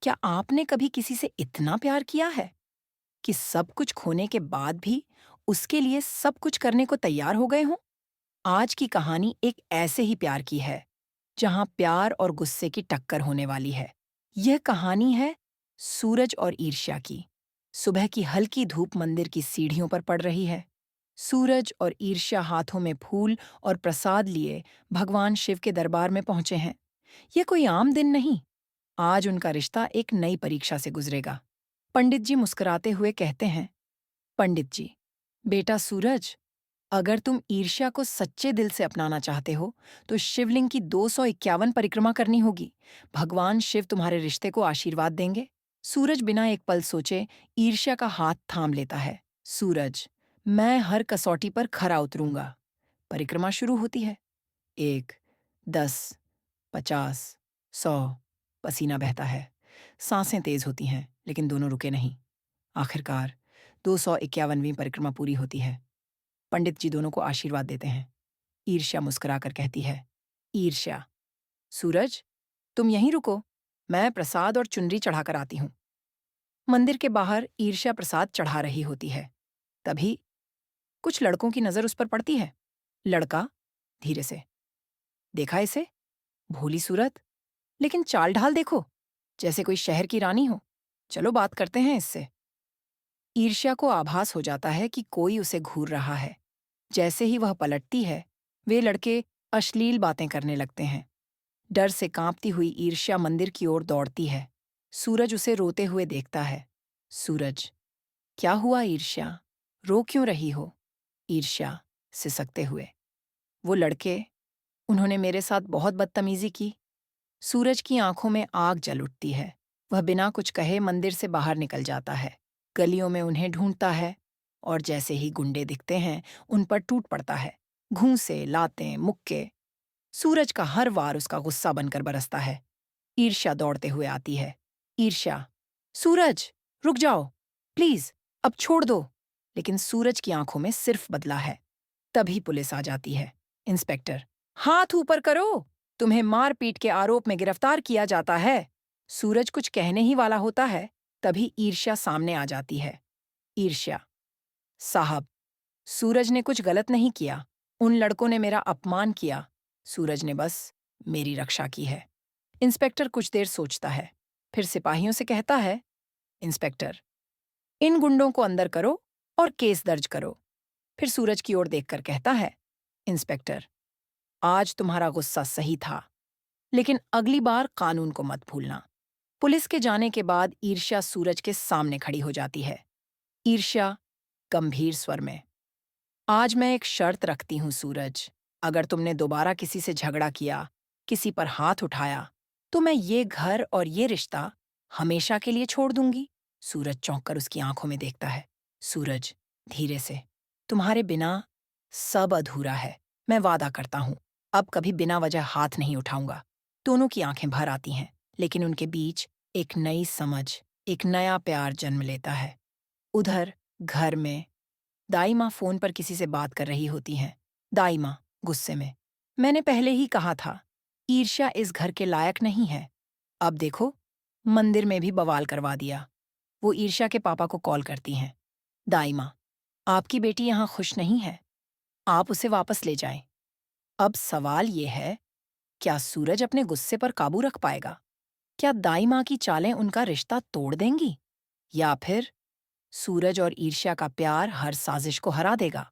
क्या आपने कभी किसी से इतना प्यार किया है कि सब कुछ खोने के बाद भी उसके लिए सब कुछ करने को तैयार हो गए हों? आज की कहानी एक ऐसे ही प्यार की है, जहां प्यार और गुस्से की टक्कर होने वाली है। यह कहानी है सूरज और ईर्ष्या की। सुबह की हल्की धूप मंदिर की सीढ़ियों पर पड़ रही है। सूरज और ईर्ष्या हाथों में फूल और प्रसाद लिए भगवान शिव के दरबार में पहुंचे हैं। यह कोई आम दिन नहीं। आज उनका रिश्ता एक नई परीक्षा से गुजरेगा। पंडित जी मुस्कुराते हुए कहते हैं, पंडित जी, बेटा सूरज, अगर तुम ईर्ष्या को सच्चे दिल से अपनाना चाहते हो, तो शिवलिंग की 251 परिक्रमा करनी होगी। भगवान शिव तुम्हारे रिश्ते को आशीर्वाद देंगे। सूरज बिना एक पल सोचे ईर्ष्या का हाथ थाम लेता है। सूरज, मैं हर कसौटी पर खरा उतरूंगा। परिक्रमा शुरू होती है। 1, 10, 50, 100। पसीना बहता है। सांसें तेज होती हैं, लेकिन दोनों रुके नहीं। आखिरकार 251वीं परिक्रमा पूरी होती है। पंडित जी दोनों को आशीर्वाद देते हैं। ईर्ष्या मुस्कुराकर कहती है, ईर्ष्या, सूरज, तुम यहीं रुको, मैं प्रसाद और चुनरी चढ़ाकर आती हूँ। मंदिर के बाहर ईर्ष्या प्रसाद चढ़ा रही होती है। तभी कुछ लड़कों की नजर उस पर पड़ती है। लड़का धीरे से, देखा इसे? भोली सूरत, लेकिन चाल ढाल देखो, जैसे कोई शहर की रानी हो। चलो बात करते हैं इससे। ईर्ष्या को आभास हो जाता है कि कोई उसे घूर रहा है। जैसे ही वह पलटती है, वे लड़के अश्लील बातें करने लगते हैं। डर से कांपती हुई ईर्ष्या मंदिर की ओर दौड़ती है। सूरज उसे रोते हुए देखता है। सूरज, क्या हुआ ईर्ष्या? रो क्यों रही हो? ईर्ष्या सिसकते हुए, वो लड़के, उन्होंने मेरे साथ बहुत बदतमीजी की। सूरज की आंखों में आग जल उठती है। वह बिना कुछ कहे मंदिर से बाहर निकल जाता है। गलियों में उन्हें ढूंढता है और जैसे ही गुंडे दिखते हैं, उन पर टूट पड़ता है। घूंसे, लातें, मुक्के। सूरज का हर वार उसका गुस्सा बनकर बरसता है। ईर्ष्या दौड़ते हुए आती है। ईर्ष्या, सूरज, रुक जाओ, प्लीज, अब छोड़ दो। लेकिन सूरज की आंखों में सिर्फ बदला है। तभी पुलिस आ जाती है। इंस्पेक्टर, हाथ ऊपर करो, तुम्हें मारपीट के आरोप में गिरफ्तार किया जाता है। सूरज कुछ कहने ही वाला होता है, तभी ईर्ष्या सामने आ जाती है। ईर्ष्या, साहब, सूरज ने कुछ गलत नहीं किया। उन लड़कों ने मेरा अपमान किया। सूरज ने बस मेरी रक्षा की है। इंस्पेक्टर कुछ देर सोचता है, फिर सिपाहियों से कहता है, इंस्पेक्टर, इन गुंडों को अंदर करो और केस दर्ज करो। फिर सूरज की ओर देखकर कहता है, इंस्पेक्टर, आज तुम्हारा गुस्सा सही था, लेकिन अगली बार कानून को मत भूलना। पुलिस के जाने के बाद ईर्ष्या सूरज के सामने खड़ी हो जाती है। ईर्ष्या गंभीर स्वर में, आज मैं एक शर्त रखती हूँ सूरज, अगर तुमने दोबारा किसी से झगड़ा किया, किसी पर हाथ उठाया, तो मैं ये घर और ये रिश्ता हमेशा के लिए छोड़ दूंगी। सूरज चौंक कर उसकी आंखों में देखता है। सूरज धीरे से, तुम्हारे बिना सब अधूरा है। मैं वादा करता हूं, अब कभी बिना वजह हाथ नहीं उठाऊंगा। दोनों की आंखें भर आती हैं, लेकिन उनके बीच एक नई समझ, एक नया प्यार जन्म लेता है। उधर घर में दाई माँ फोन पर किसी से बात कर रही होती हैं। दाई माँ गुस्से में, मैंने पहले ही कहा था, ईर्ष्या इस घर के लायक नहीं है। अब देखो, मंदिर में भी बवाल करवा दिया। वो ईर्ष्या के पापा को कॉल करती हैं। दाई माँ, आपकी बेटी यहाँ खुश नहीं है, आप उसे वापस ले जाएं। अब सवाल ये है, क्या सूरज अपने गुस्से पर काबू रख पाएगा? क्या दाई माँ की चालें उनका रिश्ता तोड़ देंगी? या फिर सूरज और ईर्ष्या का प्यार हर साजिश को हरा देगा?